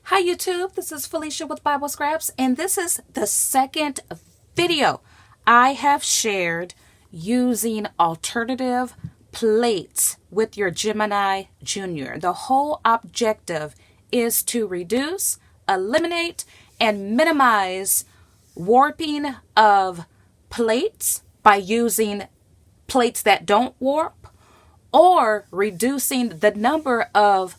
Hi YouTube, this is Felicia with Bible Scraps, and this is the second video I have shared using alternative plates with your Gemini Junior. The whole objective is to reduce, eliminate, and minimize warping of plates by using plates that don't warp, or reducing the number of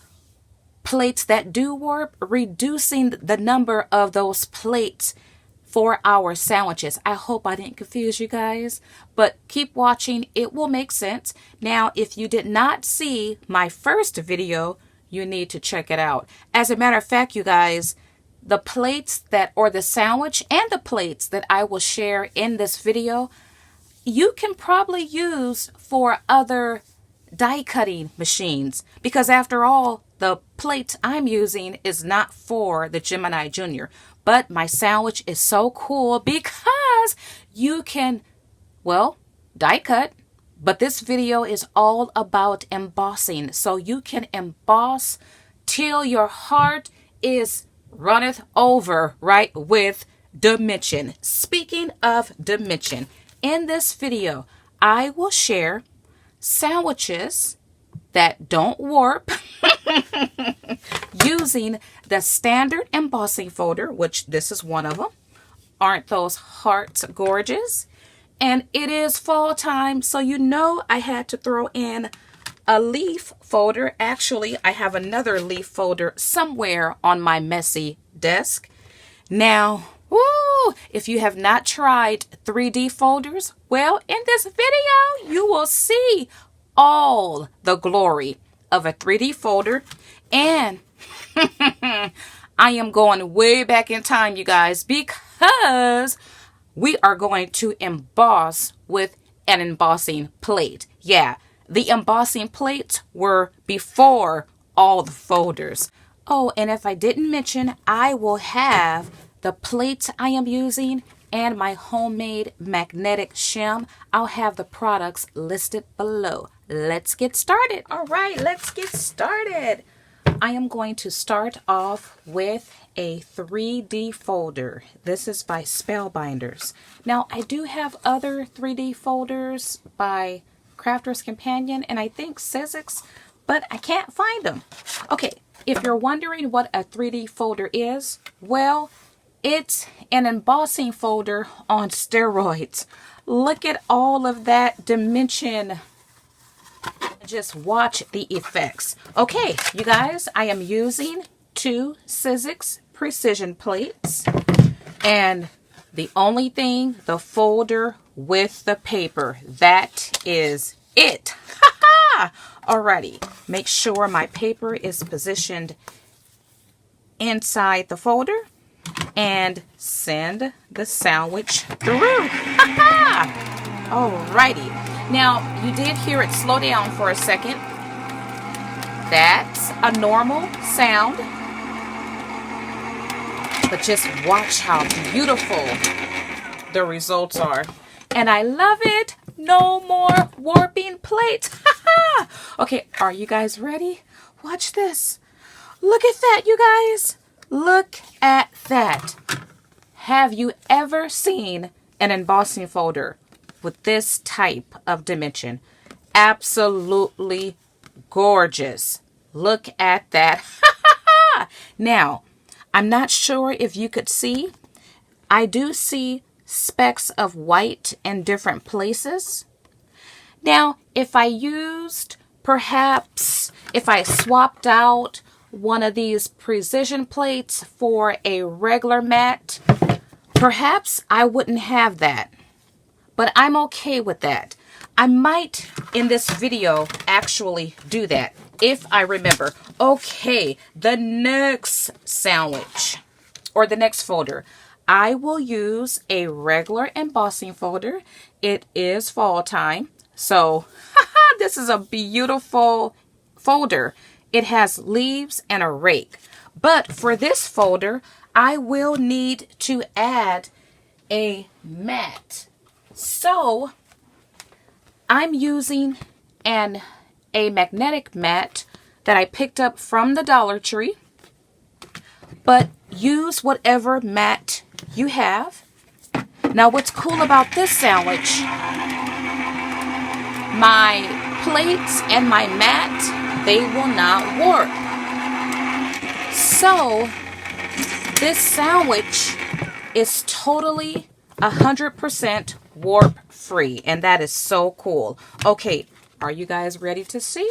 plates that do warp, reducing the number of those plates for our sandwiches. I hope I didn't confuse you guys, but keep watching. It will make sense. Now, if you did not see my first video, you need to check it out. As a matter of fact, you guys, the plates that, or the sandwich and the plates that I will share in this video, you can probably use for other die cutting machines, because after all, the plate I'm using is not for the Gemini Junior. But my sandwich is so cool because you can, well, die cut. But this video is all about embossing. So you can emboss till your heart is runneth over, right, with dimension. Speaking of dimension, in this video, I will share sandwiches that don't warp using the standard embossing folder, which this is one of them. Aren't those hearts gorgeous? And it is fall time, so you know I had to throw in a leaf folder. Actually, I have another leaf folder somewhere on my messy desk. Now, woo, if you have not tried 3D folders, well, in this video, you will see all the glory of a 3D folder. And I am going way back in time, you guys, because we are going to emboss with an embossing plate. Yeah, the embossing plates were before all the folders. Oh, and if I didn't mention, I will have the plates I am using and my homemade magnetic shim. I'll have the products listed below. Let's get started. All right, let's get started. I am going to start off with a 3D folder. This is by Spellbinders. Now, I do have other 3D folders by Crafter's Companion and I think Sizzix, but I can't find them. Okay, if you're wondering what a 3D folder is, well, it's an embossing folder on steroids. Look at all of that dimension. Just watch the effects. Okay, you guys, I am using 2 Sizzix precision plates. And the only thing, the folder with the paper. That is it. Alrighty, make sure my paper is positioned inside the folder. And send the sandwich through. Alrighty. Now, you did hear it slow down for a second. That's a normal sound. But just watch how beautiful the results are. And I love it. No more warping plates. Okay, are you guys ready? Watch this. Look at that, you guys. Look at that. Have you ever seen an embossing folder with this type of dimension? Absolutely gorgeous. Look at that. Now, I'm not sure if you could see. I do see specks of white in different places. Now, if I used, perhaps, if I swapped out one of these precision plates for a regular mat, perhaps I wouldn't have that, but I'm okay with that. I might in this video actually do that if I remember. Okay, the next sandwich or the next folder, I will use a regular embossing folder. It is fall time, so this is a beautiful folder. It has leaves and a rake. But for this folder, I will need to add a mat. So I'm using a magnetic mat that I picked up from the Dollar Tree. but use whatever mat you have. Now, what's cool about this sandwich, my plates and my mat, they will not warp. So, this sandwich is totally 100% warp free, and that is so cool. Okay, are you guys ready to see?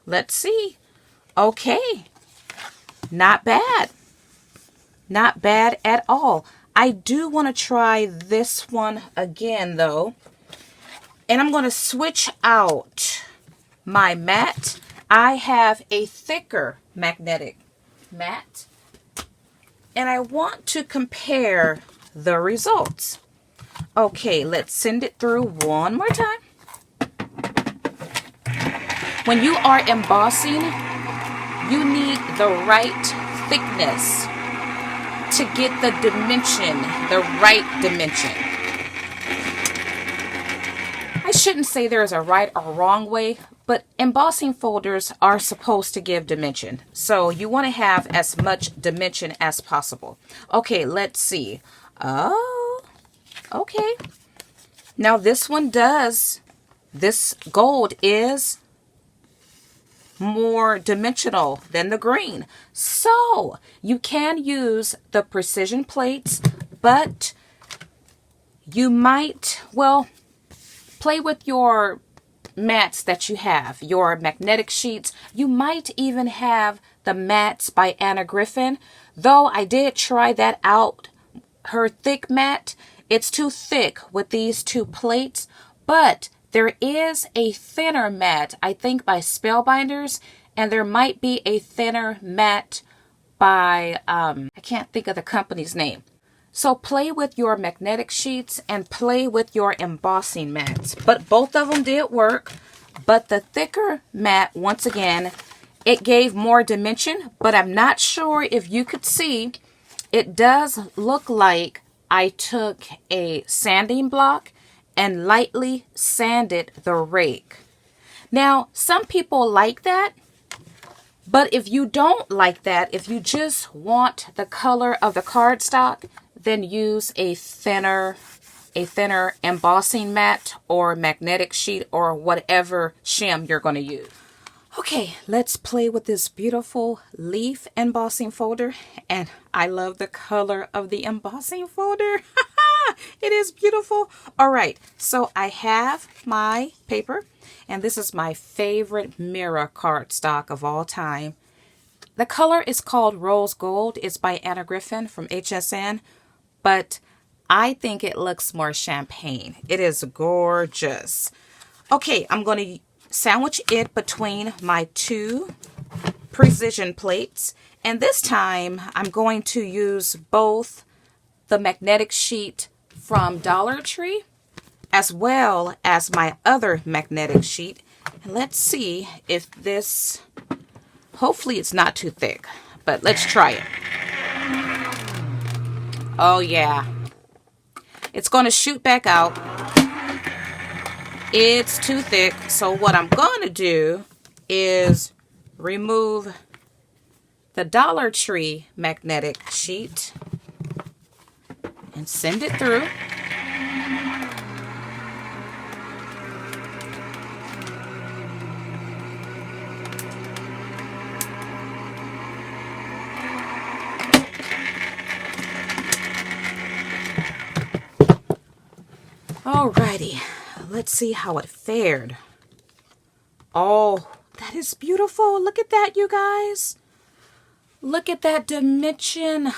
Let's see. Okay, not bad. Not bad at all. I do want to try this one again though. And I'm going to switch out my mat. I have a thicker magnetic mat. And I want to compare the results. Okay, let's send it through one more time. When you are embossing, you need the right thickness to get the dimension, the right dimension. I shouldn't say there's a right or wrong way, but embossing folders are supposed to give dimension. So you want to have as much dimension as possible. Okay, let's see. Oh, okay. Now this one does, this gold is more dimensional than the green. So you can use the precision plates, but you might, well, play with your mats that you have, your magnetic sheets. You might even have the mats by Anna Griffin, though I did try that out. Her thick mat, it's too thick with these two plates, but there is a thinner mat, I think by Spellbinders, and there might be a thinner mat by, I can't think of the company's name. So play with your magnetic sheets and play with your embossing mats. But both of them did work. But the thicker mat, once again, it gave more dimension. But I'm not sure if you could see, it does look like I took a sanding block and lightly sanded the rake. Now, some people like that. But if you don't like that, if you just want the color of the cardstock, then use a thinner embossing mat or magnetic sheet or whatever shim you're going to use. Okay, let's play with this beautiful leaf embossing folder. And I love the color of the embossing folder. It is beautiful. All right, so I have my paper, and this is my favorite mirror cardstock of all time. The color is called Rose Gold. It's by Anna Griffin from HSN, but I think it looks more champagne. It is gorgeous. Okay, I'm going to sandwich it between my two precision plates, and this time I'm going to use both the magnetic sheet from Dollar Tree as well as my other magnetic sheet. And let's see if this, hopefully it's not too thick, but let's try it. Oh yeah, it's going to shoot back out. It's too thick, so what I'm going to do is remove the Dollar Tree magnetic sheet and send it through. Alrighty, let's see how it fared. Oh, that is beautiful. Look at that, you guys. Look at that dimension.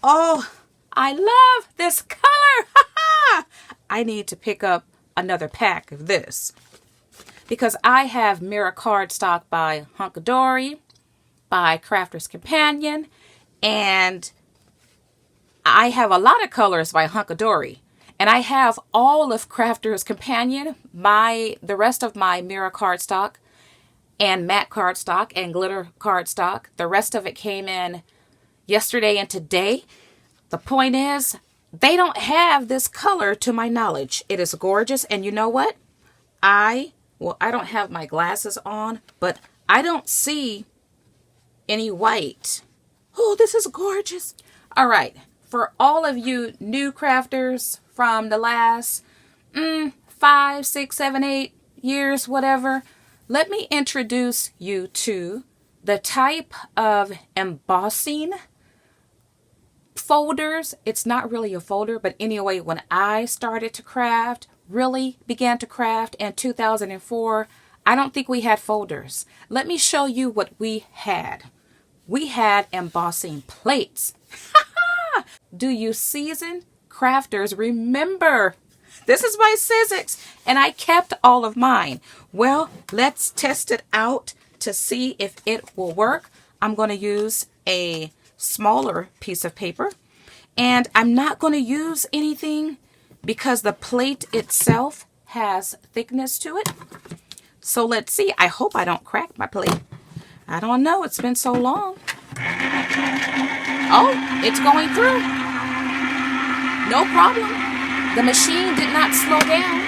Oh, I love this color. I need to pick up another pack of this because I have mirror cardstock by Hunkadori, by Crafter's Companion, and I have a lot of colors by Hunkadori. And I have all of Crafter's Companion, the rest of my mirror cardstock, and matte cardstock, and glitter cardstock. The rest of it came in yesterday and today. The point is, they don't have this color to my knowledge. It is gorgeous, and you know what? I don't have my glasses on, but I don't see any white Oh, this is gorgeous. All right. For all of you new crafters from the last 5, 6, 7, 8 years, whatever, let me introduce you to the type of embossing folders. It's not really a folder, but anyway, when I started to craft, really began to craft in 2004, I don't think we had folders. Let me show you what we had. We had embossing plates. Do you seasoned crafters remember? This is my Sizzix, and I kept all of mine. Well, let's test it out to see if it will work. I'm going to use a smaller piece of paper, and I'm not going to use anything because the plate itself has thickness to it. So let's see. I hope I don't crack my plate. I don't know. It's been so long. Oh, it's going through. No problem. The machine did not slow down.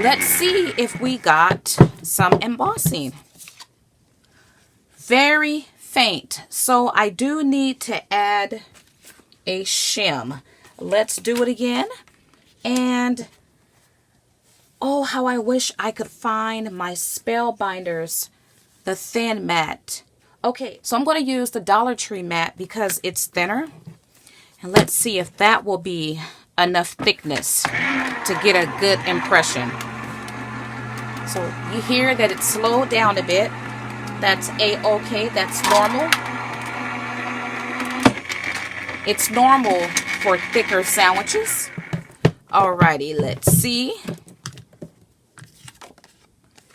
Let's see if we got some embossing. Very faint. So I do need to add a shim. Let's do it again. And oh, how I wish I could find my Spellbinders, the thin mat. Okay, so I'm going to use the Dollar Tree mat because it's thinner. And let's see if that will be enough thickness to get a good impression. So you hear that it slowed down a bit. That's a-okay. That's normal. It's normal for thicker sandwiches. Alrighty, let's see.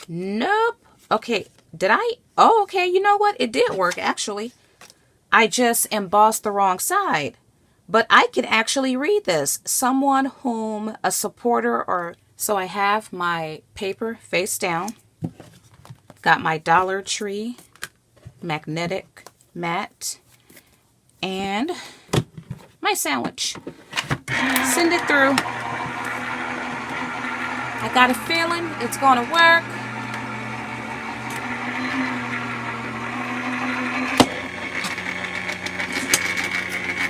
Nope. Okay, did I? Oh, okay, you know what? It did work, actually. I just embossed the wrong side. But I can actually read this. Someone whom a supporter or... So I have my paper face down. Got my Dollar Tree magnetic mat. And my sandwich. Send it through. I got a feeling it's going to work.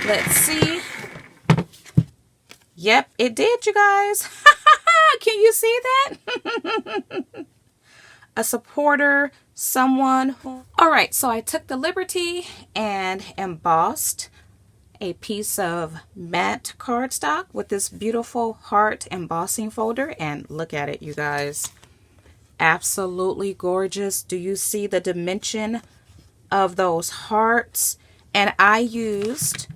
Let's see. Yep, it did, you guys. Can you see that? A supporter, someone who... All right, so I took the liberty and embossed a piece of matte cardstock with this beautiful heart embossing folder. And look at it, you guys. Absolutely gorgeous. Do you see the dimension of those hearts? And I used...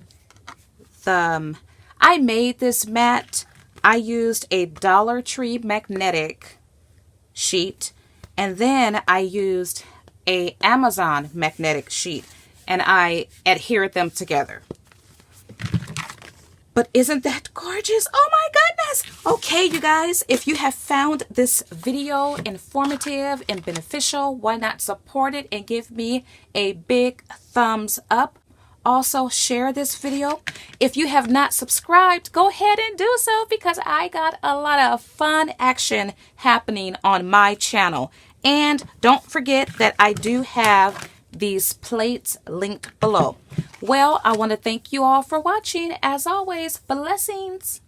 I made this mat. I used a Dollar Tree magnetic sheet, and then I used a Amazon magnetic sheet, and I adhered them together. But isn't that gorgeous? Oh my goodness! Okay, you guys, if you have found this video informative and beneficial, why not support it and give me a big thumbs up? Also, share this video. If you have not subscribed, go ahead and do so because I got a lot of fun action happening on my channel. And don't forget that I do have these plates linked below. Well, I want to thank you all for watching. As always, blessings.